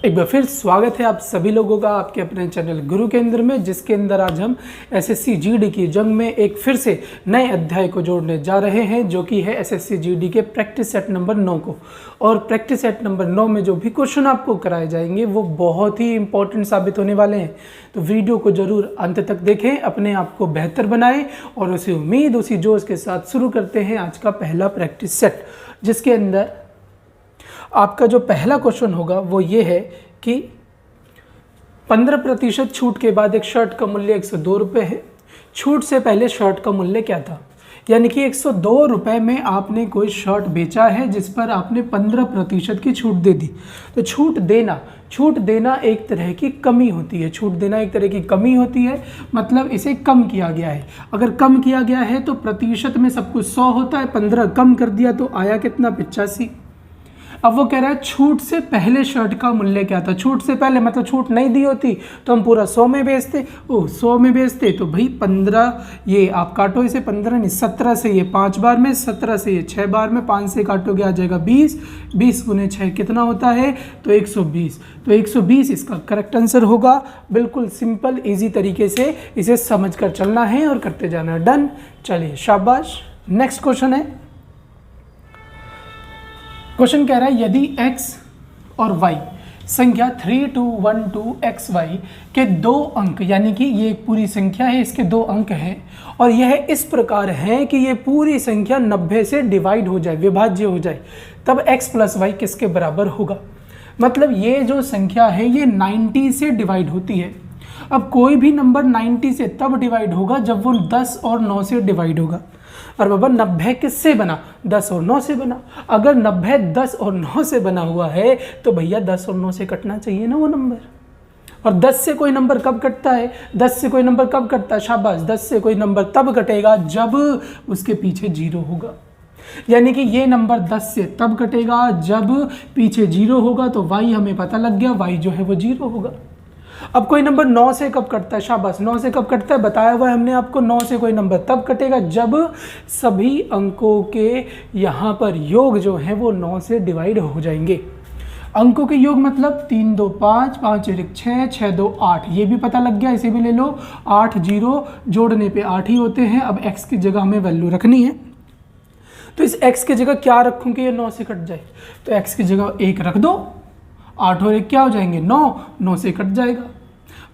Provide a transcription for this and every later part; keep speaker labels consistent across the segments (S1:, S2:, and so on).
S1: एक बार फिर स्वागत है आप सभी लोगों का आपके अपने चैनल गुरु केंद्र में, जिसके अंदर आज हम एसएससी जीडी की जंग में एक फिर से नए अध्याय को जोड़ने जा रहे हैं, जो कि है एसएससी जीडी के प्रैक्टिस सेट नंबर 9 को। और प्रैक्टिस सेट नंबर 9 में जो भी क्वेश्चन आपको कराए जाएंगे वो बहुत ही इंपॉर्टेंट साबित होने वाले हैं। तो वीडियो को जरूर अंत तक देखें, अपने आप को बेहतर बनाएं और उसी उम्मीद उसी जोश के साथ शुरू करते हैं आज का पहला प्रैक्टिस सेट, जिसके अंदर आपका जो पहला क्वेश्चन होगा वो ये है कि 15% छूट के बाद एक शर्ट का मूल्य 102 रुपये है। छूट से पहले शर्ट का मूल्य क्या था? यानी कि 102 रुपये में आपने कोई शर्ट बेचा है जिस पर आपने 15% की छूट दे दी। तो छूट देना एक तरह की कमी होती है। छूट देना एक तरह की कमी होती है, मतलब इसे कम किया गया है। अगर कम किया गया है तो प्रतिशत में सब कुछ 100 होता है, 15 कम कर दिया तो आया कितना? 85। अब वो कह रहा है छूट से पहले शर्ट का मूल्य क्या था। छूट से पहले मतलब छूट नहीं दी होती तो हम पूरा 100 में बेचते। 100 में बेचते तो भाई 15, ये आप काटो इसे 15 नहीं 17 से, ये 5 बार में, 17 से ये 6 बार में, 5 से काटोगे आ जाएगा 20, 20 गुने 6 कितना होता है? तो 120। तो 120 इसका करेक्ट आंसर होगा। बिल्कुल सिंपल इजी तरीके से इसे समझ कर चलना है और करते जाना है। डन, चलिए शाबाश। नेक्स्ट क्वेश्चन है। क्वेश्चन कह रहा है यदि x और y संख्या 3212xy के 2 अंक, यानी कि ये एक पूरी संख्या है, इसके 2 अंक हैं और यह इस प्रकार है कि ये पूरी संख्या 90 से डिवाइड हो जाए, विभाज्य हो जाए, तब x प्लस y किसके बराबर होगा? मतलब ये जो संख्या है ये 90 से डिवाइड होती है। अब कोई भी नंबर 90 से तब डिवाइड होगा जब वो 10 और 9 से डिवाइड होगा। और बाबा 90 किससे बना? 10 और 9 से बना। अगर 90 10 और 9 से बना हुआ है तो भैया 10 और 9 से कटना चाहिए ना वो नंबर। और 10 से कोई नंबर कब कटता है? 10 से कोई नंबर कब कटता है? शाबाश, 10 से कोई नंबर तब कटेगा जब उसके पीछे 0 होगा। यानी कि ये नंबर 10 से तब कटेगा जब पीछे 0 होगा। तो y हमें पता लग गया, y जो है वो 0 होगा। अब कोई नंबर 9 से कब कटता है? शाबाश, 9 से कब कटता है बताया हुआ है हमने आपको। 9 से कोई नंबर तब कटेगा जब सभी अंकों के यहाँ पर योग जो है वो 9 से डिवाइड हो जाएंगे। अंकों के योग मतलब 3 2 5, 5 1 6, 6 2 8, ये भी पता लग गया, इसे भी ले लो। 8 0 जोड़ने पे 8 ही होते हैं। अब x की जगह हमें वैल्यू रखनी है, तो इस x की जगह क्या रखूँ कि ये 9 से कट जाए? तो x की जगह 1 रख दो, 8 और 1 क्या हो जाएंगे? 9 से कट जाएगा।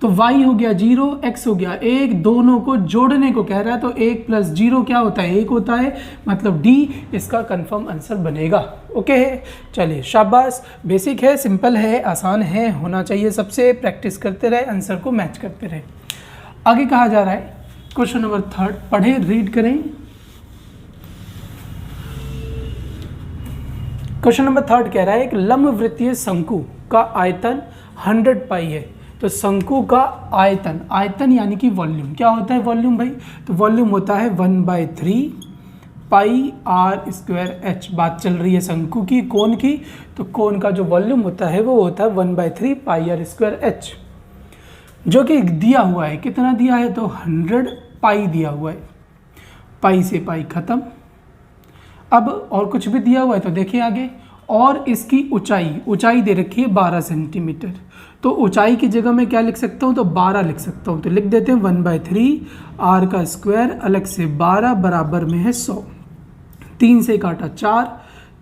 S1: तो y हो गया 0, x हो गया 1, दोनों को जोड़ने को कह रहा है तो 1 + 0 क्या होता है? 1 होता है, मतलब D इसका कंफर्म आंसर बनेगा। ओके है, चलिए शाबाश। बेसिक है, सिंपल है, आसान है, होना चाहिए सबसे। प्रैक्टिस करते रहे, आंसर को मैच करते रहे। आगे कहा जा रहा है क्वेश्चन नंबर 3, पढ़े, रीड करें। क्वेश्चन नंबर 3 कह रहा है एक लंबवृत्तीय शंकु का आयतन 100 पाई है। तो शंकु का आयतन यानी कि वॉल्यूम, क्या होता है वॉल्यूम भाई? तो वॉल्यूम होता है 1/3 पाई r स्क्वायर h। बात चल रही है शंकु की, कोण की, तो कोण का जो वॉल्यूम होता है वो होता है 1/3 पाई r स्क्वायर h, जो कि दिया हुआ है। कितना दिया है? तो 100 पाई दिया हुआ है। पाई से पाई खत्म। अब और कुछ भी दिया हुआ है तो देखिए आगे। और इसकी ऊंचाई दे रखी है 12 सेंटीमीटर। तो ऊंचाई की जगह मैं क्या लिख सकता हूँ? तो 12 लिख सकता हूँ। तो लिख देते हैं 1/3 r का स्क्वायर अलग से 12 बराबर में है 100। 3 से काटा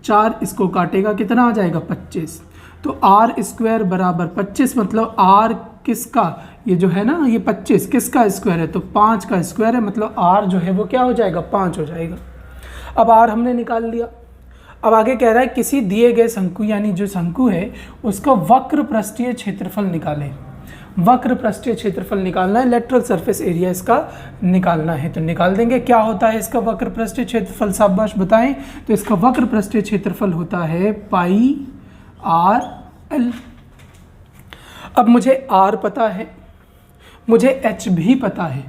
S1: 4 इसको काटेगा कितना आ जाएगा? 25। तो r स्क्वायर बराबर 25, मतलब r किसका? ये जो है ना ये 25 किसका स्क्वायर है? तो 5 का स्क्वायर है, मतलब r जो है वो क्या हो जाएगा? 5 हो जाएगा। अब r हमने निकाल लिया। अब आगे कह रहा है किसी दिए गए शंकु, यानी जो शंकु है उसका वक्र पृष्ठीय क्षेत्रफल निकालें। वक्र पृष्ठीय क्षेत्रफल निकालना है, लेटरल सरफेस एरिया इसका निकालना है। तो निकाल देंगे। क्या होता है इसका वक्र पृष्ठीय क्षेत्रफल? शाबाश बताएं। तो इसका वक्र पृष्ठीय क्षेत्रफल होता है पाई r l। अब मुझे r पता है, मुझे h भी पता है,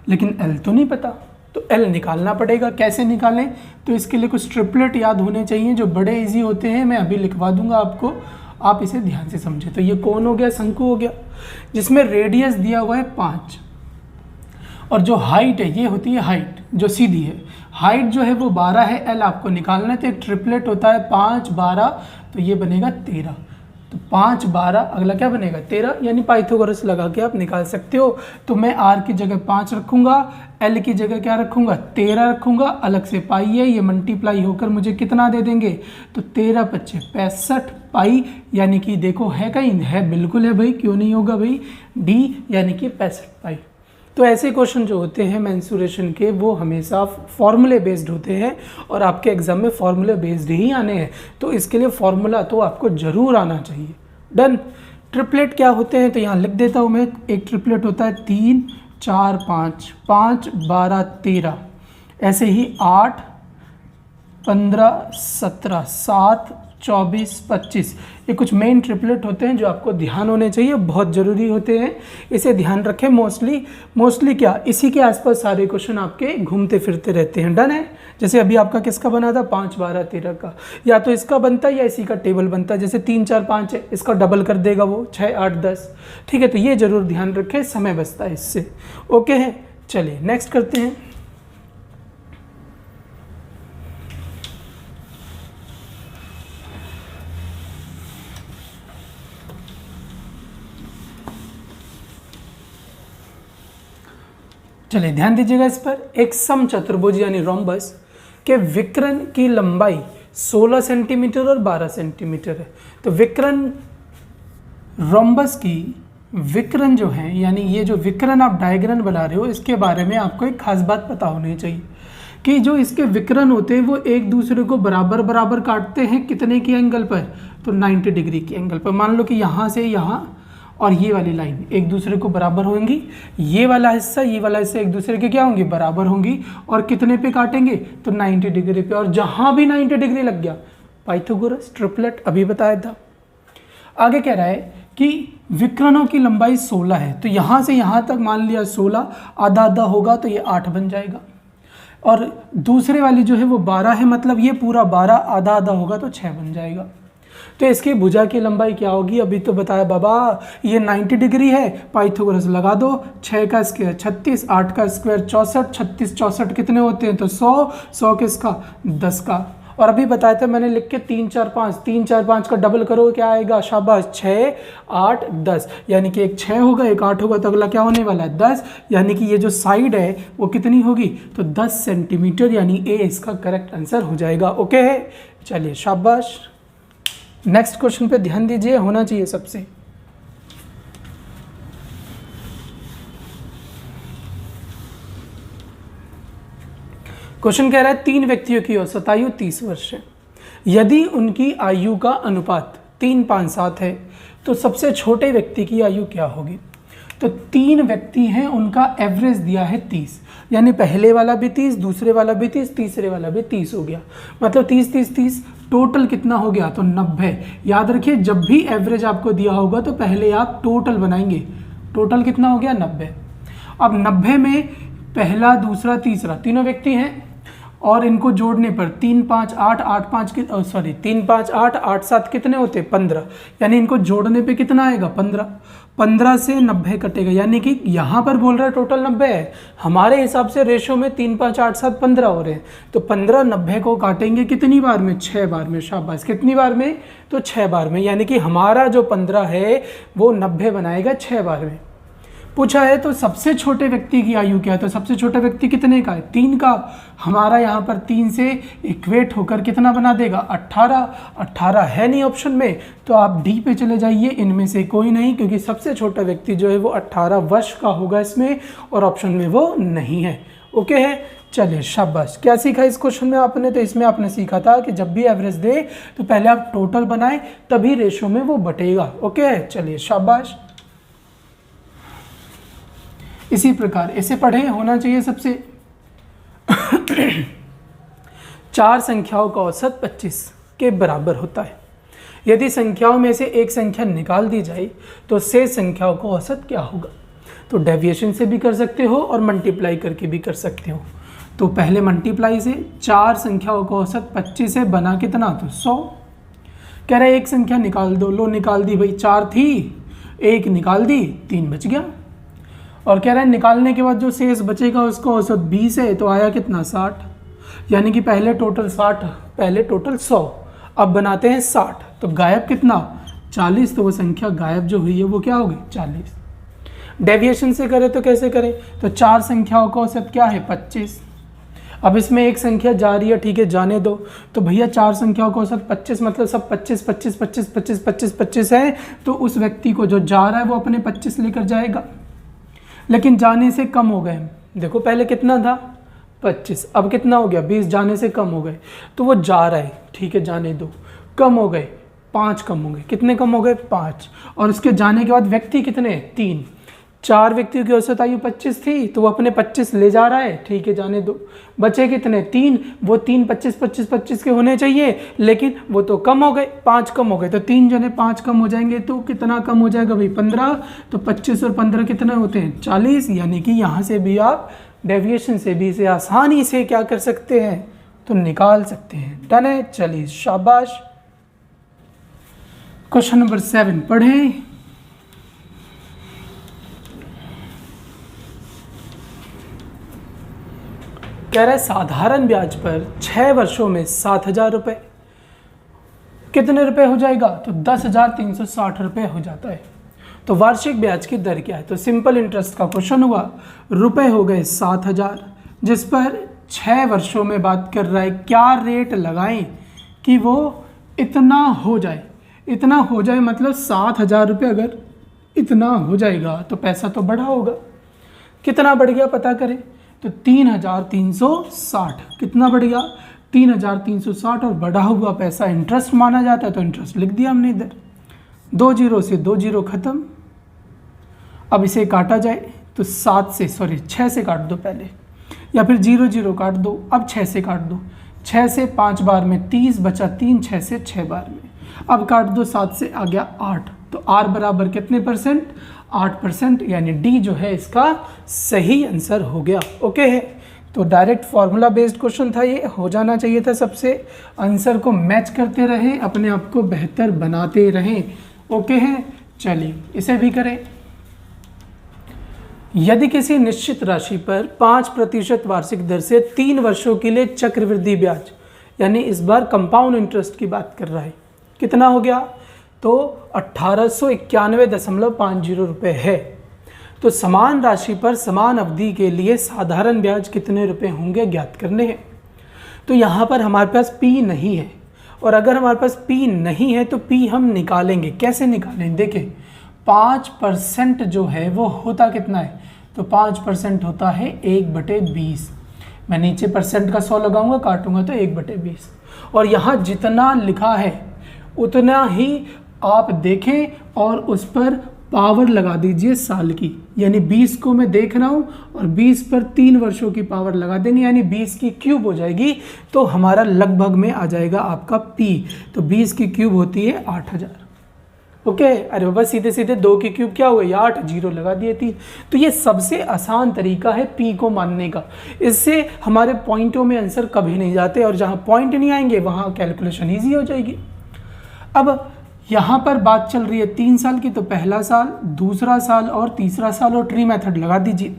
S1: लेकिन l तो नहीं पता। तो L निकालना पड़ेगा। कैसे निकालें? तो इसके लिए कुछ ट्रिपलेट याद होने चाहिए जो बड़े इजी होते हैं। मैं अभी लिखवा दूंगा आपको, आप इसे ध्यान से समझें। तो ये कौन हो गया? शंकु हो गया, जिसमें रेडियस दिया हुआ है 5 और जो हाइट है ये होती है हाइट जो सीधी है। हाइट जो है वो 12 है, L आपको निकालना है। तो एक ट्रिपलेट होता है 5 12, तो ये बनेगा 13। तो 5 12 अगला क्या बनेगा 13, यानी पाइथागोरस लगा के आप निकाल सकते हो। तो मैं r की जगह 5 रखूंगा, l की जगह क्या रखूंगा 13 रखूंगा, अलग से पाई है, ये मल्टीप्लाई होकर मुझे कितना दे देंगे, तो 13 25 65 पाई, यानी कि देखो है कहीं, है बिल्कुल है भाई, क्यों नहीं होगा भाई, d यानी कि 65 पाई। तो ऐसे क्वेश्चन जो होते हैं मेंसुरेशन के वो हमेशा फॉर्मूले बेस्ड होते हैं और आपके एग्जाम में फॉर्मूले बेस्ड ही आने हैं, तो इसके लिए फॉर्मूला तो आपको ज़रूर आना चाहिए। डन। ट्रिपलेट क्या होते हैं तो यहाँ लिख देता हूँ मैं, एक ट्रिपलेट होता है 3 4 5, 5 12 13, ऐसे ही 8 15 17 7 24 25, ये कुछ मेन ट्रिपलेट होते हैं जो आपको ध्यान होने चाहिए, बहुत ज़रूरी होते हैं, इसे ध्यान रखें। मोस्टली क्या इसी के आसपास सारे क्वेश्चन आपके घूमते फिरते रहते हैं। डन है। जैसे अभी आपका किसका बना था 5 12 13 का, या तो इसका बनता है या इसी का टेबल बनता है, जैसे 3 4 5 है, इसका डबल कर देगा वो 6 8 10, ठीक है। तो ये ज़रूर ध्यान रखें, समय बचता है इससे। ओके है, चलिए नेक्स्ट करते हैं। चलिए ध्यान दीजिएगा इस पर, एक समचतुर्भुज यानी रोम्बस के विकर्ण की लंबाई 16 सेंटीमीटर और 12 सेंटीमीटर है। तो विकर्ण रोम्बस की विकर्ण जो है, यानी ये जो विकर्ण आप डायग्राम बना रहे हो, इसके बारे में आपको एक खास बात पता होनी चाहिए कि जो इसके विकर्ण होते हैं वो एक दूसरे को बराबर बराबर काटते हैं, कितने की एंगल पर, तो 90 डिग्री की एंगल पर। मान लो कि यहाँ से यहाँ और ये वाली लाइन एक दूसरे को बराबर होंगी, ये वाला हिस्सा एक दूसरे के क्या होंगी, बराबर होंगी, और कितने पे काटेंगे, तो 90 डिग्री पे। और जहां भी 90 डिग्री लग गया, पाइथागोरस ट्रिपलेट अभी बताया था। आगे कह रहा है कि विकर्णों की लंबाई 16 है, तो यहाँ से यहाँ तक मान लिया 16, आधा आधा होगा तो ये 8 बन जाएगा, और दूसरे वाली जो है वो 12 है, मतलब ये पूरा 12, आधा आधा होगा तो 6 बन जाएगा। तो इसकी भुजा की लंबाई क्या होगी, अभी तो बताया बाबा, ये 90 डिग्री है, पाइथागोरस लगा दो, 6 का स्क्वायर 36, 8 का स्क्वायर 64, 36 64 कितने होते हैं, तो 100 किसका 10 का। और अभी बताया था मैंने लिख के 3 4 5 का डबल करो क्या आएगा, शाबाश 6 8 10, यानी कि एक 6 होगा एक 8 होगा, तो अगला क्या होने वाला है 10, यानी कि ये जो साइड है वो कितनी होगी, तो 10 सेंटीमीटर, यानी ए इसका करेक्ट आंसर हो जाएगा। ओके है, चलिए शाबाश। नेक्स्ट क्वेश्चन पे ध्यान दीजिए, होना चाहिए सबसे। क्वेश्चन कह रहा है 3 व्यक्तियों की औसत आयु 30 वर्ष है, यदि उनकी आयु का अनुपात 3 5 7 है तो सबसे छोटे व्यक्ति की आयु क्या होगी। तो 3 व्यक्ति हैं, उनका एवरेज दिया है 30, यानी पहले वाला भी 30, दूसरे वाला भी 30, तीसरे वाला भी 30 हो गया, मतलब 30 30 30, टोटल कितना हो गया, तो 90। याद रखिए जब भी एवरेज आपको दिया होगा तो पहले आप टोटल बनाएंगे, टोटल कितना हो गया 90। अब 90 में पहला दूसरा तीसरा तीनों व्यक्ति हैं, और इनको जोड़ने पर 3 5 8 8 5 3 5 8 8 7 कितने होते 15, यानी इनको जोड़ने पे कितना आएगा 15, 15 से 90 कटेगा, यानी कि यहाँ पर बोल रहा है टोटल 90 है, हमारे हिसाब से रेशो में 3 5 8 7 15 हो रहे हैं, तो 15 90 को काटेंगे कितनी बार में, 6 बार में, शाबाश, कितनी बार में, तो 6 बार में, यानी कि हमारा जो 15 है वो 90 बनाएगा 6 बार में। पूछा है तो सबसे छोटे व्यक्ति की आयु क्या है, तो सबसे छोटा व्यक्ति कितने का है, 3 का, हमारा यहाँ पर 3 से इक्वेट होकर कितना बना देगा 18, 18 है नहीं ऑप्शन में, तो आप डी पे चले जाइए, इनमें से कोई नहीं, क्योंकि सबसे छोटा व्यक्ति जो है वो 18 वर्ष का होगा इसमें, और ऑप्शन में वो नहीं है। ओके है, चलिए शाबाश। क्या सीखा इस क्वेश्चन में आपने, तो इसमें आपने सीखा था कि जब भी एवरेज दे तो पहले आप टोटल बनाएं, तभी रेशो में वो बटेगा। ओके है, चलिए शाबाश। इसी प्रकार इसे पढ़े, होना चाहिए सबसे। 4 संख्याओं का औसत 25 के बराबर होता है, यदि संख्याओं में से एक संख्या निकाल दी जाए तो शेष संख्याओं का औसत क्या होगा। तो डेविएशन से भी कर सकते हो और मल्टीप्लाई करके भी कर सकते हो। तो पहले मल्टीप्लाई से, 4 संख्याओं का औसत 25 से बना कितना, तो 100। कह रहा है एक संख्या निकाल दो, लो निकाल दी भाई, 4 थी, 1 निकाल दी, 3 बच गया। और कह रहा है निकालने के बाद जो शेष बचेगा उसका औसत 20 है, तो आया कितना 60, यानी कि पहले टोटल 60, पहले टोटल 100, अब बनाते हैं 60, तो गायब कितना 40, तो वो संख्या गायब जो हुई है वो क्या होगी 40। डेविएशन से करें तो कैसे करें, तो 4 संख्याओं का औसत क्या है 25। अब इसमें एक संख्या जा रही है, ठीक है जाने दो, तो भैया 4 संख्याओं का औसत 25, मतलब सब 25 25 25 25 25 25 है, तो उस व्यक्ति को जो जा रहा है वो अपने 25 लेकर जाएगा। लेकिन जाने से कम हो गए, देखो पहले कितना था 25, अब कितना हो गया 20, जाने से कम हो गए, तो वो जा रहा है, ठीक है जाने दो, कम हो गए 5 कम हो गए, कितने कम हो गए 5, और उसके जाने के बाद व्यक्ति कितने 3, 4 व्यक्तियों की औसत आयु 25 थी, तो वो अपने 25 ले जा रहा है, ठीक है जाने दो, बचे कितने 3, वो 3 25 25 25 के होने चाहिए, लेकिन वो तो कम हो गए, 5 कम हो गए, तो 3 जने 5 कम हो जाएंगे, तो कितना कम हो जाएगा भाई 15, तो 25 और 15 कितने होते हैं 40। यानी कि यहाँ से भी आप डेविएशन से भी इसे आसानी से क्या कर सकते हैं, तो निकाल सकते हैं। डन है, चलिए शाबाश। क्वेश्चन नंबर 7 पढ़ें। कह रहा है साधारण ब्याज पर 6 वर्षों में 7,000 रुपये कितने रुपए हो जाएगा, तो 10,360 रुपये हो जाता है। तो वार्षिक ब्याज की दर क्या है, तो सिंपल इंटरेस्ट का क्वेश्चन हुआ, रुपए हो गए 7,000, जिस पर 6 वर्षों में बात कर रहा है, क्या रेट लगाएं कि वो इतना हो जाए, इतना हो जाए मतलब 7,000 रुपये अगर इतना हो जाएगा तो पैसा तो बढ़ा होगा, कितना बढ़ गया पता करें, तो 3,360, कितना बढ़ गया 3,360, और बढ़ा हुआ पैसा इंटरेस्ट माना जाता है, तो इंटरेस्ट लिख दिया हमने इधर, 2 जीरो से 2 जीरो खत्म। अब इसे काटा जाए तो 6 से काट दो पहले, या फिर 0 0 काट दो, अब 6 से काट दो, 6 से 5 बार में 30 बचा 3, 6 से 6 बार में, अब काट दो 7 से आ गया 8, तो R बराबर कितने %, 8%, यानी डी जो है इसका सही आंसर हो गया। ओके है, तो डायरेक्ट फॉर्मूला बेस्ड क्वेश्चन था, ये हो जाना चाहिए था सबसे, आंसर को मैच करते रहें, अपने आप को बेहतर बनाते रहें। ओके है, चलिए इसे भी करें। यदि किसी निश्चित राशि पर 5% वार्षिक दर से 3 वर्षों के लिए चक्रवृद्धि ब्याज, यानी इस बार कंपाउंड इंटरेस्ट की बात कर रहा है, कितना हो गया, तो 1891.50 रुपये है, तो समान राशि पर समान अवधि के लिए साधारण ब्याज कितने रुपए होंगे ज्ञात करने हैं। तो यहाँ पर हमारे पास P नहीं है, और अगर हमारे पास P नहीं है तो P हम निकालेंगे, कैसे निकालेंगे, देखें 5% जो है वो होता कितना है, तो 5% होता है 1/20, मैं नीचे परसेंट का 100 लगाऊंगा, काटूंगा तो 1/20, और यहाँ जितना लिखा है उतना ही आप देखें और उस पर पावर लगा दीजिए साल की, यानी 20 को मैं देख रहा हूँ और 20 पर 3 वर्षों की पावर लगा देंगे, यानी 20 की क्यूब हो जाएगी, तो हमारा लगभग में आ जाएगा आपका P, तो 20 की क्यूब होती है 8,000। ओके, अरे बाबा सीधे सीधे 2 की क्यूब क्या हुआ, 8, 0 लगा दिए 3, तो ये सबसे आसान तरीका है P को मानने का, इससे हमारे पॉइंटों में आंसर कभी नहीं जाते, और जहाँ पॉइंट नहीं आएंगे वहाँ कैलकुलेशन ईजी हो जाएगी। अब यहाँ पर बात चल रही है 3 साल की, तो पहला साल, दूसरा साल और तीसरा साल, और ट्री मेथड लगा दीजिए।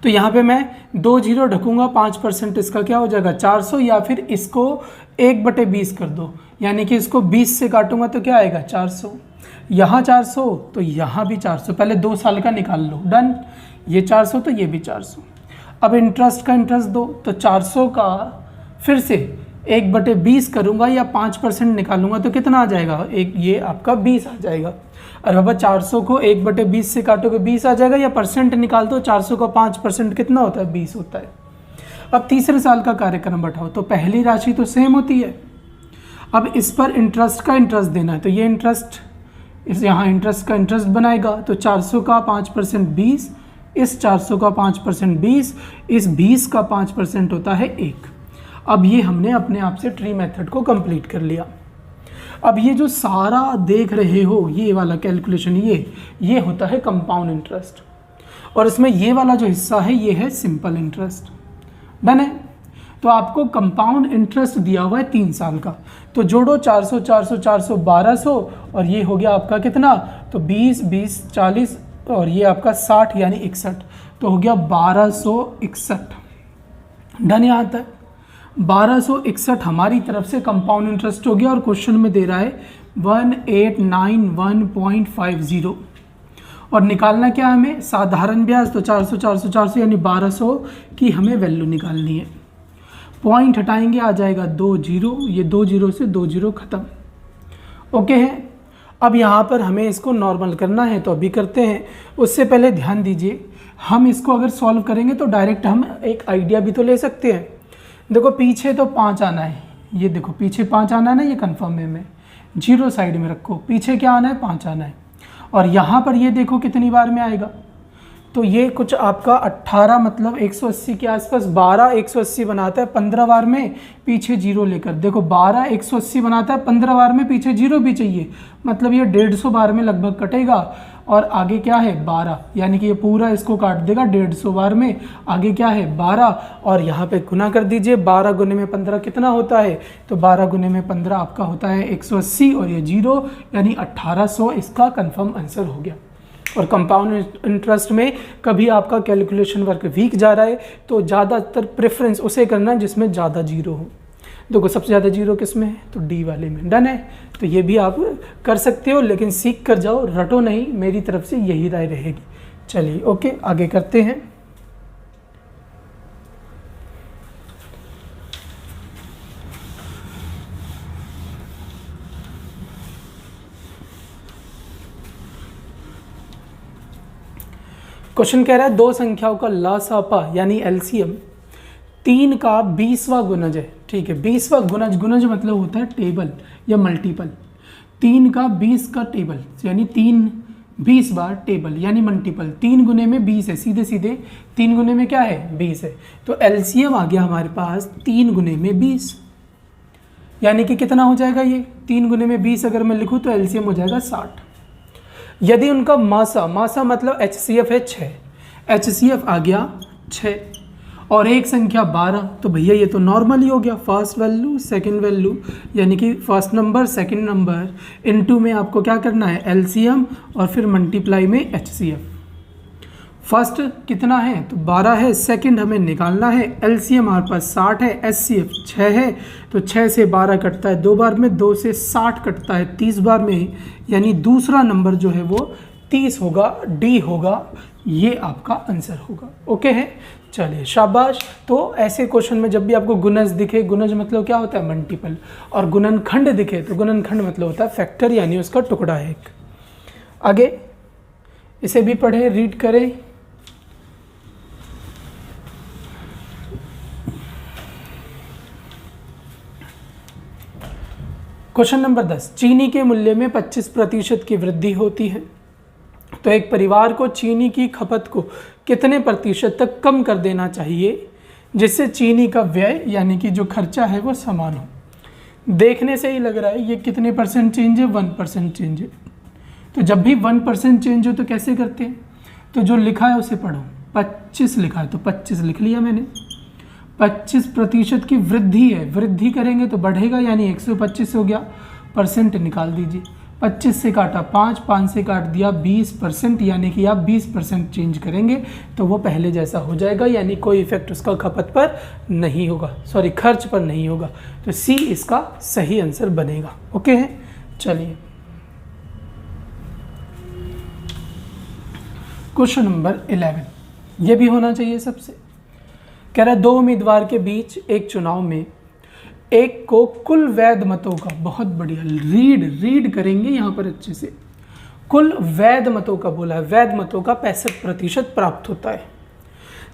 S1: तो यहाँ पे मैं 2 जीरो ढकूंगा, 5% इसका क्या हो जाएगा 400, या फिर इसको 1/20 कर दो, यानी कि इसको 20 से काटूंगा तो क्या आएगा 400, यहाँ 400 तो यहाँ भी 400, पहले 2 साल का निकाल लो, डन, ये 400 तो ये भी 400। अब इंटरेस्ट का इंटरेस्ट दो, तो 400 का फिर से 1/20 करूंगा या 5% निकालूंगा तो कितना आ जाएगा, एक ये आपका 20 आ जाएगा। अरे बाबा 400 को 1/20 से काटोगे 20 आ जाएगा, या परसेंट निकाल दो, 400 का 5% कितना होता है 20 होता है। अब तीसरे साल का कार्यक्रम बैठाओ, तो पहली राशि तो सेम होती है, अब इस पर इंटरेस्ट का इंटरेस्ट देना है, तो ये इंटरेस्ट इस यहाँ इंटरेस्ट का इंटरेस्ट बनाएगा, तो 400 का 5% 20, इस 400 का 5% 20, इस 20 का 5% होता है 1। अब ये हमने अपने आप से ट्री मेथड को कंप्लीट कर लिया। अब ये जो सारा देख रहे हो ये वाला कैलकुलेशन, ये होता है कंपाउंड इंटरेस्ट, और इसमें ये वाला जो हिस्सा है ये है सिंपल इंटरेस्ट। डन है, तो आपको कंपाउंड इंटरेस्ट दिया हुआ है 3 साल का, तो जोड़ो 400 400 400 1200, और ये हो गया आपका कितना, तो 20 20 40, और ये आपका 60 यानी 61, तो हो गया 1261। डन, यहाँ तक 1261 हमारी तरफ से कंपाउंड इंटरेस्ट हो गया, और क्वेश्चन में दे रहा है 1891.50 और निकालना क्या हमें, साधारण ब्याज, तो 400 400 400 यानी 1200 की हमें वैल्यू निकालनी है। पॉइंट हटाएंगे आ जाएगा 2 जीरो, ये 2 जीरो से 2 जीरो ख़त्म। ओके है। अब यहाँ पर हमें इसको नॉर्मल करना है तो अभी करते हैं। उससे पहले ध्यान दीजिए, हम इसको अगर सॉल्व करेंगे तो डायरेक्ट हम एक आइडिया भी तो ले सकते हैं। देखो पीछे तो 5 आना है, ये देखो पीछे 5 आना है ना, ये कन्फर्म है, मैं जीरो साइड में रखो, पीछे क्या आना है, 5 आना है। और यहाँ पर ये देखो कितनी बार में आएगा, तो ये कुछ आपका 18 मतलब 180 के आसपास, 12 180 बनाता है 15 बार में, पीछे जीरो लेकर देखो 12 180 बनाता है 15 बार में, पीछे जीरो भी चाहिए, मतलब ये 150 बार में लगभग कटेगा। और आगे क्या है 12, यानी कि ये पूरा इसको काट देगा 150 बार में। आगे क्या है 12 और यहाँ पे गुना कर दीजिए, 12 गुने में 15 कितना होता है, तो 12 गुने में 15 आपका होता है 180 और ये जीरो यानी 1800 इसका कंफर्म आंसर हो गया। और कंपाउंड इंटरेस्ट में कभी आपका कैलकुलेशन वर्क वीक जा रहा है तो ज़्यादातर प्रेफरेंस उसे करना है जिसमें ज़्यादा जीरो हो। देखो सबसे ज़्यादा जीरो किस में है, तो डी वाले में। डन है, तो ये भी आप कर सकते हो, लेकिन सीख कर जाओ, रटो नहीं, मेरी तरफ से यही राय रहेगी। चलिए ओके, आगे करते हैं। क्वेश्चन कह रहा है दो संख्याओं का लसापा यानी एलसीएम 3 का 20वां गुणज है। ठीक है, 20वां गुणज, गुणज मतलब होता है टेबल या मल्टीपल। 3 का 20 का टेबल यानी 3 20 बार टेबल यानी मल्टीपल। 3 गुने में 20 है, सीधे सीधे 3 गुने में क्या है 20 है, तो एलसीएम आ गया हमारे पास 3 गुने में 20, यानी कि कितना हो जाएगा ये 3 गुने में 20 अगर मैं लिखूँ तो एलसीएम हो जाएगा 60। यदि उनका मासा, मासा मतलब HCF है 6, HCF आ गया 6 और एक संख्या 12, तो भैया ये तो नॉर्मल ही हो गया, फर्स्ट वैल्यू सेकंड वैल्यू, यानी कि first number second number into में आपको क्या करना है एलसीएम और फिर मल्टीप्लाई में HCF। फर्स्ट कितना है तो 12 है, सेकंड हमें निकालना है, एलसीएम हमारे पास 60 है, HCF 6 है, तो 6 से 12 कटता है 2 बार में, 2 से 60 कटता है 30 बार में, यानी दूसरा नंबर जो है वो 30 होगा, डी होगा, ये आपका आंसर होगा। ओके है, चलिए शाबाश। तो ऐसे क्वेश्चन में जब भी आपको गुणज दिखे, गुणज मतलब क्या होता है मल्टीपल, और गुणनखंड दिखे तो गुणनखंड मतलब होता है फैक्टर यानी उसका टुकड़ा है एक। आगे इसे भी पढ़े, रीड करें। क्वेश्चन नंबर 10, चीनी के मूल्य में 25% की वृद्धि होती है, तो एक परिवार को चीनी की खपत को कितने प्रतिशत तक कम कर देना चाहिए जिससे चीनी का व्यय यानी कि जो खर्चा है वो समान हो। देखने से ही लग रहा है ये कितने परसेंट चेंज है, 1% चेंज है। तो जब भी 1% चेंज हो तो कैसे करते हैं, तो जो लिखा है उसे पढ़ो। 25 लिखा है तो 25 लिख लिया मैंने। 25% की वृद्धि है, वृद्धि करेंगे तो बढ़ेगा यानी 125 हो गया, परसेंट निकाल दीजिए। 25 से काटा 5, 5 से काट दिया 20%, यानी कि आप 20% चेंज करेंगे तो वो पहले जैसा हो जाएगा, यानी कोई इफेक्ट उसका खपत पर नहीं होगा, सॉरी खर्च पर नहीं होगा। तो सी इसका सही आंसर बनेगा। ओके है, चलिए क्वेश्चन नंबर 11, ये भी होना चाहिए सबसे। कह रहा है दो उम्मीदवार के बीच एक चुनाव में एक को कुल वैध मतों का, बहुत बढ़िया, रीड करेंगे यहाँ पर अच्छे से, कुल वैध मतों का बोला है, वैध मतों का 65% प्राप्त होता है,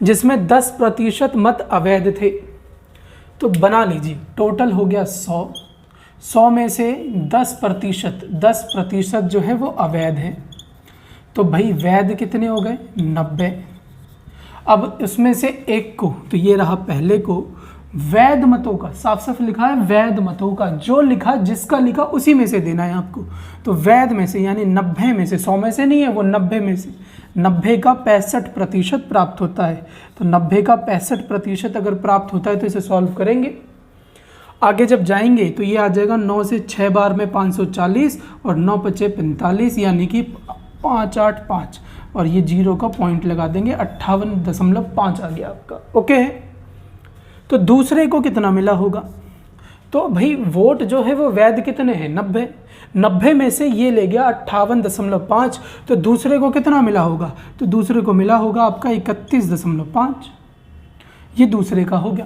S1: जिसमें 10% मत अवैध थे। तो बना लीजिए, टोटल हो गया 100, 100 में से 10% जो है वो अवैध है, तो भाई वैध कितने हो गए 90। अब इसमें से एक को, तो ये रहा पहले को, वैध मतों का, साफ साफ लिखा है वैध मतों का, जो लिखा जिसका लिखा उसी में से देना है आपको। तो वैध में से यानी 90 में से, 100 में से नहीं है वो, 90 में से 90 का 65% प्राप्त होता है। तो 90 का 65% अगर प्राप्त होता है तो इसे सॉल्व करेंगे। आगे जब जाएंगे तो ये आ जाएगा 9 से 6 बार में 540 और 9 पचे 45, यानी कि 585, और ये जीरो का पॉइंट लगा देंगे, 58.5 आ गया आपका। ओके है, तो दूसरे को कितना मिला होगा, तो भाई वोट जो है वो वैध कितने हैं, 90। 90 में से ये ले गया 58.5, तो दूसरे को कितना मिला होगा, तो दूसरे को मिला होगा आपका 31.5, ये दूसरे का हो गया।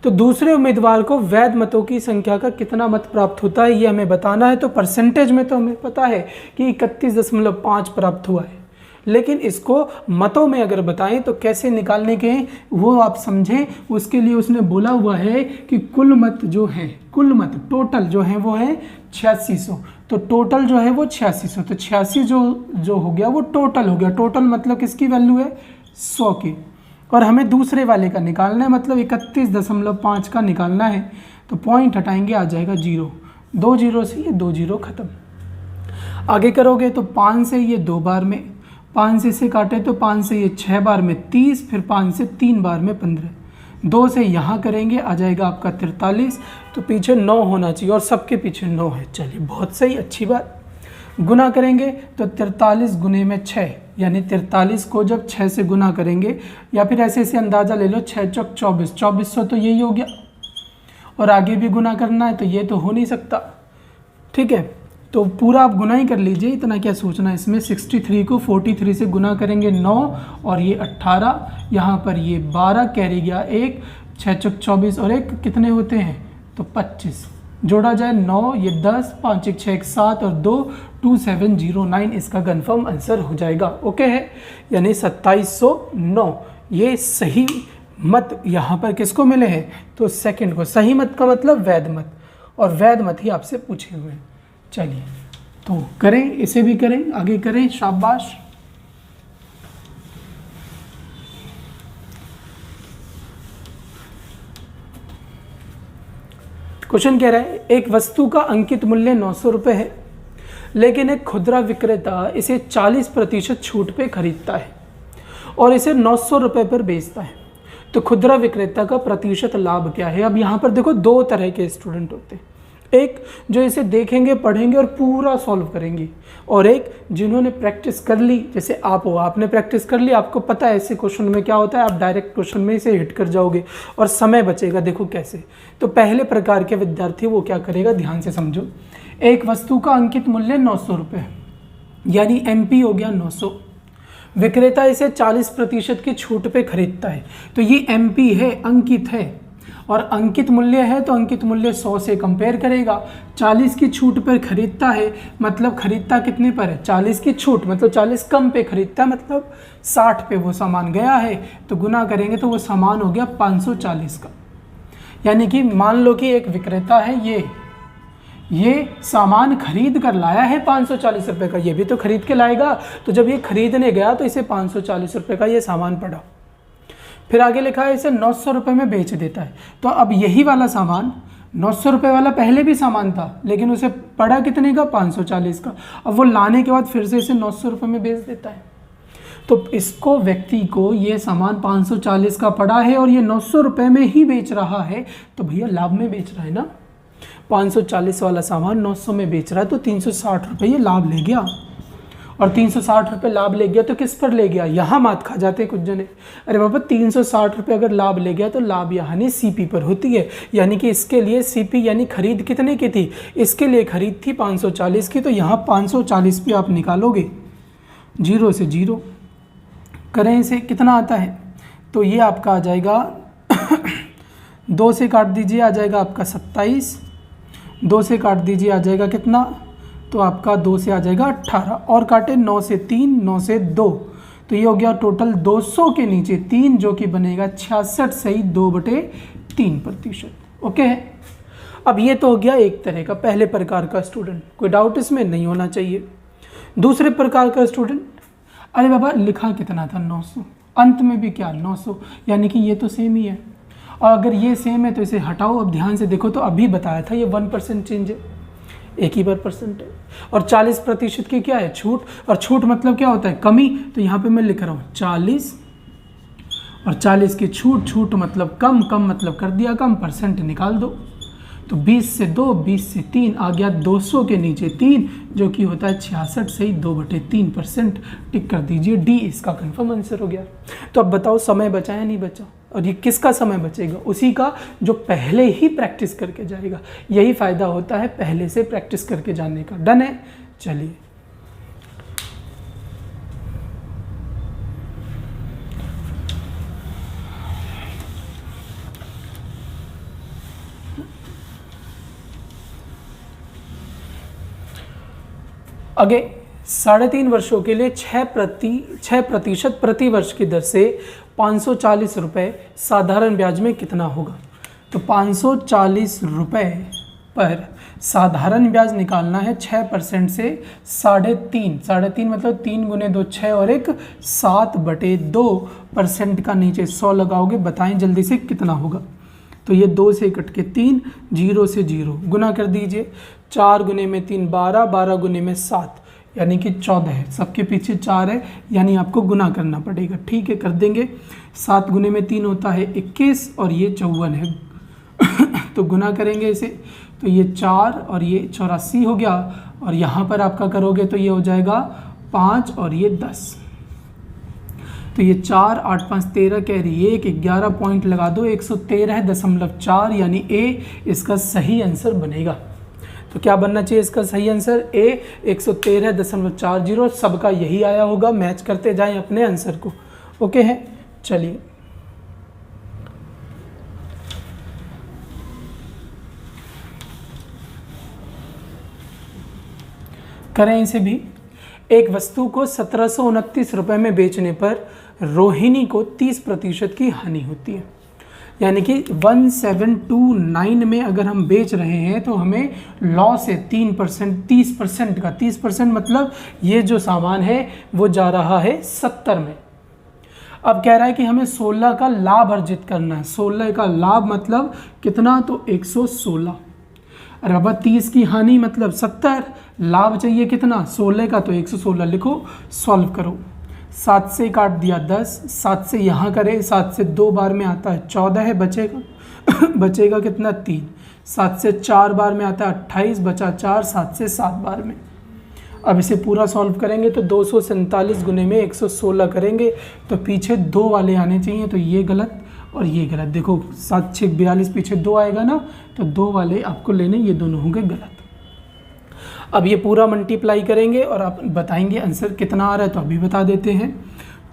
S1: तो दूसरे उम्मीदवार को वैध मतों की संख्या का कितना मत प्राप्त होता है ये हमें बताना है। तो परसेंटेज में तो हमें पता है कि 31.5 प्राप्त हुआ है, लेकिन इसको मतों में अगर बताएं तो कैसे निकालने के हैं वो आप समझें। उसके लिए उसने बोला हुआ है कि कुल मत जो है, कुल मत टोटल जो है वो है 8600, तो टोटल जो है वो 8600, तो 86 जो हो गया वो टोटल हो गया। टोटल मतलब किसकी वैल्यू है, 100 की, और हमें दूसरे वाले का निकालना है, मतलब 31.5 का निकालना है। तो पॉइंट हटाएंगे, आ जाएगा 0, 2 0 से ये 2 0 खत्म। आगे करोगे तो 5 से ये 2 बार में, 5 से इसे काटे तो 5 से ये 6 बार में 30, फिर 5 से 3 बार में 15, 2 से यहाँ करेंगे आ जाएगा आपका 43, तो पीछे 9 होना चाहिए और सबके पीछे 9 है। चलिए बहुत सही, अच्छी बात। गुना करेंगे तो 43 गुने में 6, यानी 43 को जब 6 से गुना करेंगे, या फिर ऐसे ऐसे अंदाज़ा ले लो 6 चौक 24, 2400 तो यही हो गया, और आगे भी गुना करना है तो ये तो हो नहीं सकता, ठीक है। तो पूरा आप गुना ही कर लीजिए, इतना क्या सोचना है इसमें। 63 को 43 से गुना करेंगे 9, और ये 18, यहाँ पर ये 12 कैरी गया 1, 6 चौक 24 और 1 कितने होते हैं, तो 25, जोड़ा जाए 9, ये 10, 5 1 6 1 7 और 2 2709, इसका कंफर्म आंसर हो जाएगा। ओके है, यानी 2709 ये सही मत यहाँ पर किसको मिले हैं, तो सेकंड को। सही मत का मतलब वैध मत, और वैध मत ही आपसे पूछे हुए हैं। चलिए तो करें, इसे भी करें, आगे करें, शाबाश। क्वेश्चन कह रहा है एक वस्तु का अंकित मूल्य 900 रुपये है, लेकिन एक खुदरा विक्रेता इसे 40% छूट पे खरीदता है और इसे 900 रुपये पर बेचता है, तो खुदरा विक्रेता का प्रतिशत लाभ क्या है। अब यहाँ पर देखो 2 तरह के स्टूडेंट होते हैं, एक जो इसे देखेंगे पढ़ेंगे और पूरा सॉल्व करेंगे, और एक जिन्होंने प्रैक्टिस कर ली, जैसे आप हो, आपने प्रैक्टिस कर ली, आपको पता है ऐसे क्वेश्चन में क्या होता है, आप डायरेक्ट क्वेश्चन में इसे हिट कर जाओगे और समय बचेगा। देखो कैसे, तो पहले प्रकार के विद्यार्थी वो क्या करेगा, ध्यान से समझो। एक वस्तु का अंकित मूल्य 900 रुपये, यानी MP हो गया 900, विक्रेता इसे 40% की छूट पे खरीदता है, तो ये MP है, अंकित है, और अंकित मूल्य है तो अंकित मूल्य 100 से कंपेयर करेगा। 40 की छूट पर खरीदता है, मतलब खरीदता कितने पर है, 40 की छूट, मतलब 40 कम पे खरीदता है, मतलब 60 पे वो सामान गया है, तो गुना करेंगे तो वो सामान हो गया 540 का। यानी कि मान लो कि एक विक्रेता है, ये सामान खरीद कर लाया है 540 रुपये का, ये भी तो खरीद के लाएगा, तो जब ये खरीदने गया तो इसे 540 रुपये का ये सामान पड़ा। फिर आगे लिखा है इसे 900 रुपये में बेच देता है, तो अब यही वाला सामान 900 रुपये वाला पहले भी सामान था, लेकिन उसे पड़ा कितने का, 540 का। अब वो लाने के बाद फिर से इसे 900 रुपये में बेच देता है, तो इसको व्यक्ति को ये सामान 540 का पड़ा है और ये 900 रुपये में ही बेच रहा है, तो भैया लाभ में बेच रहा है ना। 540 वाला सामान 900 में बेच रहा है, तो 360 रुपये ये लाभ ले गया, और 360 रुपये लाभ ले गया तो किस पर ले गया, यहाँ मात खा जाते कुछ जने, अरे बाबा 360 रुपये अगर लाभ ले गया तो लाभ यहाँ नहीं CP पर होती है, यानी कि इसके लिए CP यानी खरीद कितने की थी, इसके लिए खरीद थी 540 की, तो यहाँ 540 पे आप निकालोगे 0 से 0 करें, इसे कितना आता है, तो ये आपका आ जाएगा 2 से काट दीजिए आ जाएगा आपका 27, 2 से काट दीजिए आ जाएगा कितना, तो आपका 2 से आ जाएगा 18, और काटे 9 से 3, 9 से 2, तो ये हो गया टोटल 200 के नीचे 3, जो कि बनेगा 66 सही 2/3%। ओके है, अब ये तो हो गया एक तरह का पहले प्रकार का स्टूडेंट, कोई डाउट इसमें नहीं होना चाहिए। दूसरे प्रकार का स्टूडेंट, अरे बाबा लिखा कितना था 900, अंत में भी क्या 900, यानी कि ये तो सेम ही है, और अगर ये सेम है तो इसे हटाओ। अब ध्यान से देखो, तो अभी बताया था ये 1% चेंज है, एक ही बार परसेंट है, और 40% की क्या है, छूट, और छूट मतलब क्या होता है, कमी, तो यहाँ पे मैं लिख रहा हूँ 40 और 40 की छूट, छूट मतलब कम, कम मतलब कर दिया कम, परसेंट निकाल दो, तो 20 से 2, 20 से 3 आ गया 200 के नीचे 3, जो कि होता है 66 सही 2/3%। टिक कर दीजिए D, इसका कंफर्म आंसर हो गया। तो अब बताओ समय बचा या नहीं बचा, और ये किसका समय बचेगा? उसी का जो पहले ही प्रैक्टिस करके जाएगा। यही फ़ायदा होता है पहले से प्रैक्टिस करके जाने का। डन है? चलिए आगे 3.5 वर्षों के लिए 6% प्रति वर्ष की दर से 540 रुपये साधारण ब्याज में कितना होगा? तो 540 रुपये पर साधारण ब्याज निकालना है 6% से 3.5 मतलब 3 गुने 2 6 और एक 7/2% का नीचे 100 लगाओगे। बताएं जल्दी से कितना होगा? तो ये 2 से कट के 3, 0 से 0 गुना कर दीजिए। 4 गुने में 3 12, 12 गुने में 7 यानी कि 14 है। सबके पीछे 4 है यानी आपको गुना करना पड़ेगा। ठीक है, कर देंगे। 7 गुने में 3 होता है 21 और ये 54 है। तो गुना करेंगे इसे, तो ये 4 और ये 84 हो गया। और यहाँ पर आपका करोगे तो ये हो जाएगा 5 और ये 10। तो ये 4 8 5 13 कैरी 1 11 पॉइंट लगा दो 113.4 यानी ए इसका सही आंसर बनेगा। तो क्या बनना चाहिए इसका सही आंसर? ए 113.40। सबका यही आया होगा। मैच करते जाएं अपने आंसर को। ओके है, चलिए करें इसे भी। एक वस्तु को 1729 रुपये में बेचने पर रोहिणी को 30% की हानि होती है। यानी कि 1729 में अगर हम बेच रहे हैं तो हमें लॉस है 3%, 30% का। 30% मतलब ये जो सामान है वो जा रहा है 70 में। अब कह रहा है कि हमें 16 का लाभ अर्जित करना है। 16 का लाभ मतलब कितना? तो 116। अरे बाबा 30 की हानि मतलब 70, लाभ चाहिए कितना? 16 का, तो 116 लिखो। सॉल्व करो। 7 से काट दिया 10, 7 से यहाँ करें, 7 से 2 बार में आता है 14 है, बचेगा बचेगा कितना? 3। 7 से 4 बार में आता है 28, बचा 4। 7 से 7 बार में। अब इसे पूरा सॉल्व करेंगे तो 247 गुने में 116 करेंगे तो पीछे 2 वाले आने चाहिए। तो ये गलत और ये गलत। देखो 7 6 42 पीछे 2 आएगा ना, तो 2 वाले आपको लेने, ये दोनों होंगे गलत। अब ये पूरा मल्टीप्लाई करेंगे और आप बताएंगे आंसर कितना आ रहा है। तो अभी बता देते हैं।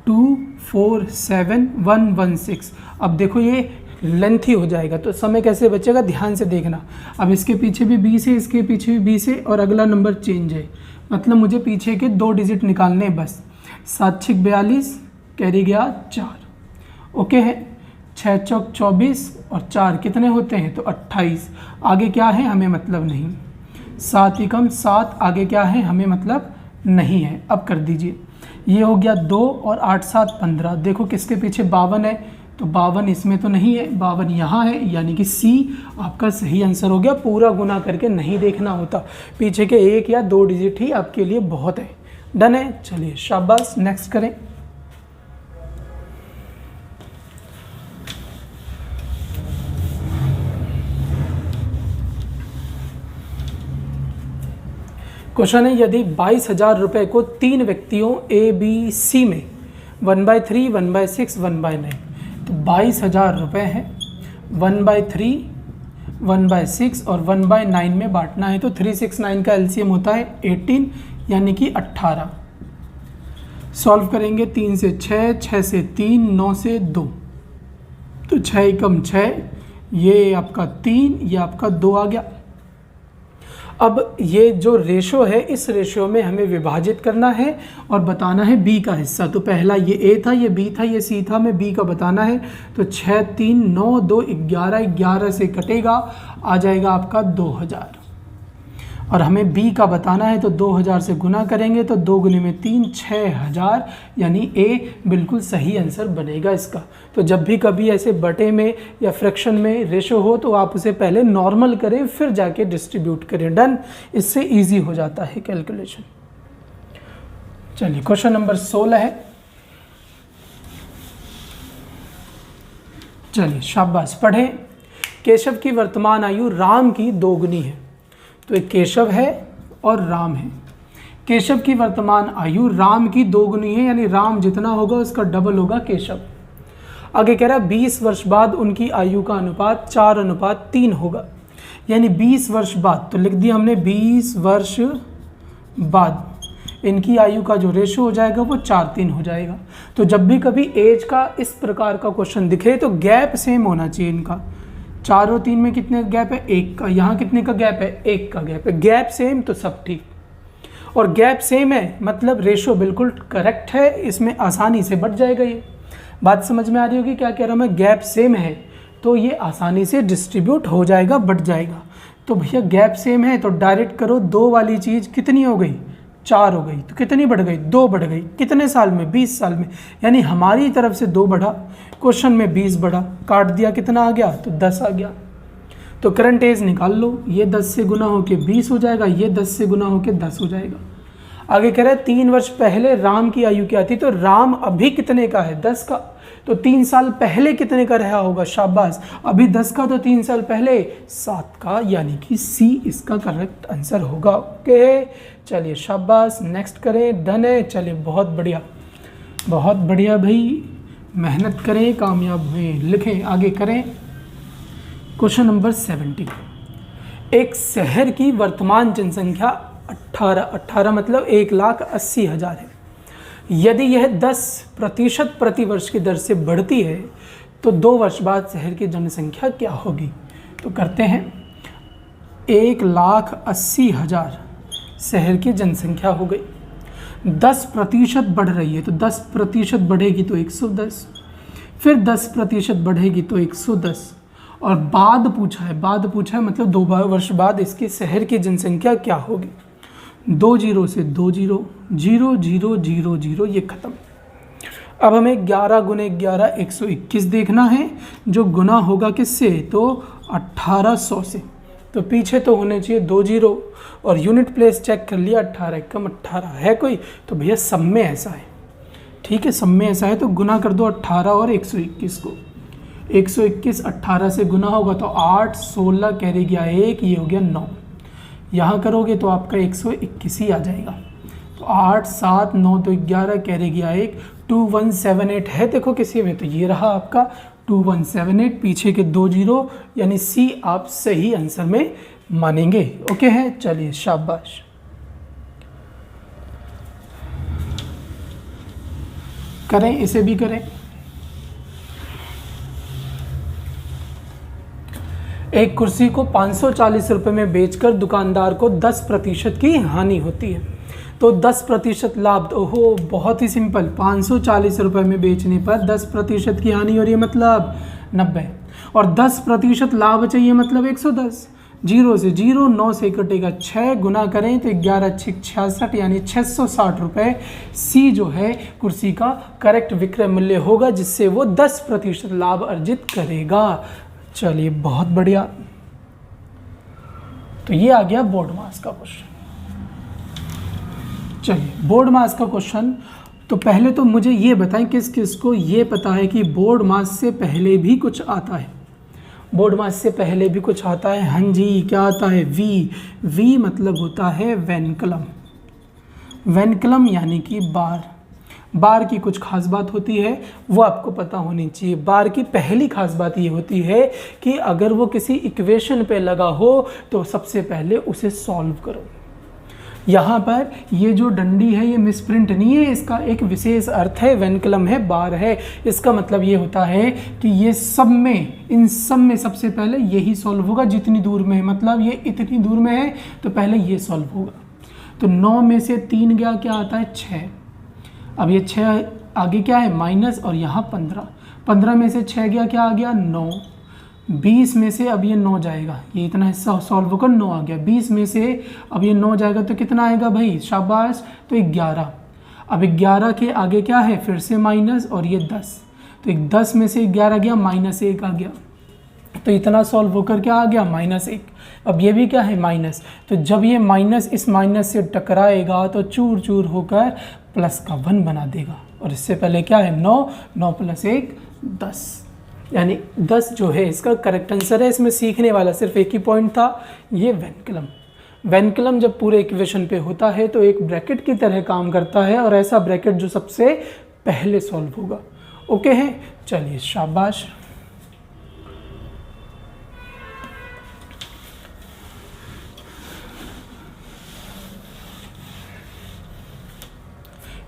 S1: 247116। अब देखो ये लेंथी हो जाएगा तो समय कैसे बचेगा, ध्यान से देखना। अब इसके पीछे भी 20 है, इसके पीछे भी 20 है और अगला नंबर चेंज है। मतलब मुझे पीछे के 2 डिजिट निकालने हैं बस। 7 6 42 कैरी गया 4। ओके है। 6 चौक 24 और 4 कितने होते हैं? तो 28। आगे क्या है हमें मतलब नहीं। 7 एकम 7, आगे क्या है हमें मतलब नहीं है। अब कर दीजिए। ये हो गया 2 और 8 7 15। देखो किसके पीछे 52 है, तो 52 इसमें तो नहीं है, 52 यहाँ है, यानी कि सी आपका सही आंसर हो गया। पूरा गुना करके नहीं देखना होता, पीछे के 1 या 2 डिजिट ही आपके लिए बहुत है। डन है? चलिए शाबाश, नेक्स्ट करें। क्वेश्चन है, यदि 22,000 रुपये को 3 व्यक्तियों ए बी सी में 1/3, 1/6, 1/9, तो 22,000 रुपये है। 1/3, 1/6 और 1/9 में बांटना है। तो 369 का एलसीएम होता है 18 यानी कि 18। सॉल्व करेंगे। 3 से 6, 6 से 3, 9 से 2, तो 6 एकम 6, ये आपका 3, ये आपका 2 आ गया। अब ये जो रेशो है, इस रेशो में हमें विभाजित करना है और बताना है बी का हिस्सा। तो पहला ये ए था, ये बी था, ये सी था, हमें बी का बताना है। तो 6 3 9 2 11, 11 से कटेगा, आ जाएगा आपका 2000। और हमें बी का बताना है तो 2000 से गुना करेंगे तो 2 गुने में 3, 6000, यानी ए बिल्कुल सही आंसर बनेगा इसका। तो जब भी कभी ऐसे बटे में या फ्रैक्शन में रेशो हो तो आप उसे पहले नॉर्मल करें फिर जाके डिस्ट्रीब्यूट करें। डन, इससे इजी हो जाता है कैलकुलेशन। चलिए क्वेश्चन नंबर 16 है। चलिए शाबाश, पढ़ें। केशव की वर्तमान आयु राम की 2 गुनी है। तो एक केशव है और राम है। केशव की वर्तमान आयु राम की 2 गुनी है, यानी राम जितना होगा उसका डबल होगा केशव। आगे कह रहा है 20 वर्ष बाद उनकी आयु का अनुपात 4:3 होगा, यानी 20 वर्ष बाद, तो लिख दिया हमने 20 वर्ष बाद इनकी आयु का जो रेशो हो जाएगा वो 4:3 हो जाएगा। तो जब भी कभी एज का इस प्रकार का क्वेश्चन दिखे तो गैप सेम होना चाहिए इनका। 4 और 3 में कितने का गैप है? 1 का। यहाँ कितने का गैप है? 1 का गैप है। गैप सेम तो सब ठीक, और गैप सेम है मतलब रेशो बिल्कुल करेक्ट है, इसमें आसानी से बढ़ जाएगा। ये बात समझ में आ रही होगी क्या कह रहा हूँ मैं? गैप सेम है तो ये आसानी से डिस्ट्रीब्यूट हो जाएगा, बढ़ जाएगा। तो भैया गैप सेम है तो डायरेक्ट करो, 2 वाली चीज़ कितनी हो गई? 4 हो गई, तो कितनी बढ़ गई? 2 बढ़ गई। कितने साल में? 20 साल में, यानी हमारी तरफ से 2 बढ़ा, क्वेश्चन में 20 बढ़ा, काट दिया, कितना आ गया? तो 10 आ गया। तो करंट एज निकाल लो, ये 10 से गुना होके 20 हो जाएगा, ये 10 से गुना होके 10 हो जाएगा। आगे कह रहा है 3 वर्ष पहले राम की आयु क्या थी? तो राम अभी कितने का है? 10 का। तो 3 साल पहले कितने का रहा होगा? शाबाश, अभी 10 का, तो 3 साल पहले 7 का, यानी कि सी इसका करेक्ट आंसर होगा। ओके चलिए शाबाश, नेक्स्ट करें। डन है, चलिए बहुत बढ़िया, बहुत बढ़िया भाई, मेहनत करें, कामयाब हुए। लिखें, आगे करें। Question number 70। एक शहर की वर्तमान जनसंख्या 18 मतलब 1,80,000 है। यदि यह 10% प्रति वर्ष की दर से बढ़ती है तो 2 वर्ष बाद शहर की जनसंख्या क्या होगी? तो करते हैं, 1,80,000 शहर की जनसंख्या हो गई, 10% बढ़ रही है तो 10% बढ़ेगी तो 110, फिर 10% बढ़ेगी तो 110, और बाद पूछा है मतलब 2 वर्ष बाद इसके शहर की जनसंख्या क्या होगी? 2 0 से 2 0, 0 0 0 0, ये खत्म। अब हमें 11 × 11 121 देखना है, जो गुना होगा किससे? तो 1800 से। तो पीछे तो होने चाहिए 2 0, और यूनिट प्लेस चेक कर लिया, 18 कम 18 है कोई? तो भैया सब में ऐसा है, ठीक है, सब में ऐसा है। तो गुना कर दो 18 और 121 को। 121 18 से गुना होगा तो 8 16 कैरी गया 1, ये हो गया 9। यहाँ करोगे तो आपका 121 ही आ जाएगा। तो 8 7 9 तो 11 कैरी गया 1, 2178 है देखो किसी में, तो ये रहा आपका 2178, पीछे के 2 0, यानी सी आप सही आंसर में मानेंगे। ओके है, चलिए शाबाश। करें, इसे भी करें। एक कुर्सी को 540 रुपये में बेचकर दुकानदार को 10% की हानि होती है, तो 10% लाभ, तो ओहो बहुत ही सिंपल, 540 रुपये में बेचने पर 10% की हानि हो रही है मतलब 90, और 10% लाभ चाहिए मतलब 110। 0 से 0, 9 से कटेगा 6, गुना करें तो 11 6 66, यानी 660 रुपये सी जो है कुर्सी का करेक्ट विक्रय मूल्य होगा, जिससे वो 10% लाभ अर्जित करेगा। चलिए बहुत बढ़िया। तो ये आ गया बोर्ड मास का क्वेश्चन। चलिए बोर्ड मास का क्वेश्चन, तो पहले तो मुझे ये बताएं किस किस को ये पता है कि बोर्ड मास से पहले भी कुछ आता है? बोर्ड मास से पहले भी कुछ आता है? हाँ जी, क्या आता है? वी मतलब होता है वेनकलम। वेनकलम यानी कि बार की कुछ खास बात होती है, वो आपको पता होनी चाहिए। बार की पहली खास बात ये होती है कि अगर वो किसी इक्वेशन पे लगा हो तो सबसे पहले उसे सॉल्व करो। यहाँ पर ये जो डंडी है ये मिसप्रिंट नहीं है, इसका एक विशेष अर्थ है, वेनकलम है, बार है। इसका मतलब ये होता है कि ये सब में, इन सब में सबसे पहले यही सॉल्व होगा जितनी दूर में है, मतलब ये इतनी दूर में है तो पहले ये सॉल्व होगा। तो 9 में से 3 गया, क्या आता है? 6। अब ये 6 आगे क्या है? माइनस, और यहाँ 15। 15 में से 6 गया, क्या आ गया? 9। 20 में से अब ये 9 जाएगा, ये इतना हिस्सा सॉल्व होकर 9 आ गया। 20 में से अब ये 9 जाएगा तो कितना आएगा भाई? शाबाश, तो 11। अब 11 के आगे क्या है? फिर से माइनस, और ये 10। तो 10 में से 11 गया, -1 आ गया, तो इतना सॉल्व होकर क्या आ गया? -1। अब ये भी क्या है? माइनस। तो जब ये माइनस इस माइनस से टकराएगा तो चूर चूर होकर प्लस का 1 बना देगा, और इससे पहले क्या है? 9, 9 + 1 10, यानी 10 जो है इसका करेक्ट आंसर है। इसमें सीखने वाला सिर्फ एक ही पॉइंट था, ये वेनकलम जब पूरे इक्वेशन पे होता है तो एक ब्रैकेट की तरह काम करता है, और ऐसा ब्रैकेट जो सबसे पहले सॉल्व होगा। ओके है, चलिए शाबाश।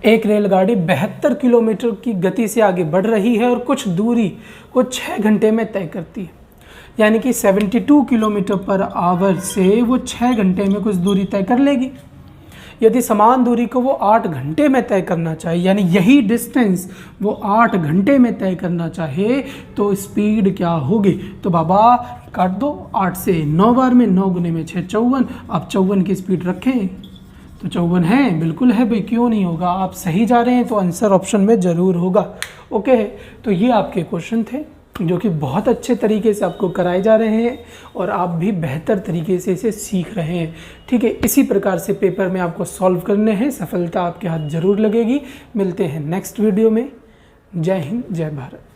S1: एक रेलगाड़ी 72 किलोमीटर की गति से आगे बढ़ रही है और कुछ दूरी को 6 घंटे में तय करती है, यानी कि 72 किलोमीटर पर आवर से वो 6 घंटे में कुछ दूरी तय कर लेगी। यदि समान दूरी को वो 8 घंटे में तय करना चाहे, यानी यही डिस्टेंस वो 8 घंटे में तय करना चाहे, तो स्पीड क्या होगी? तो बाबा काट दो, 8 से 9 बार में, 9 गुने में 6 54। आप 54 की स्पीड रखें तो 54 है, बिल्कुल है भाई, क्यों नहीं होगा? आप सही जा रहे हैं तो आंसर ऑप्शन में ज़रूर होगा। ओके है, तो ये आपके क्वेश्चन थे जो कि बहुत अच्छे तरीके से आपको कराए जा रहे हैं और आप भी बेहतर तरीके से इसे सीख रहे हैं। ठीक है, इसी प्रकार से पेपर में आपको सॉल्व करने हैं, सफलता आपके हाथ ज़रूर लगेगी। मिलते हैं नेक्स्ट वीडियो में। जय हिंद, जय भारत।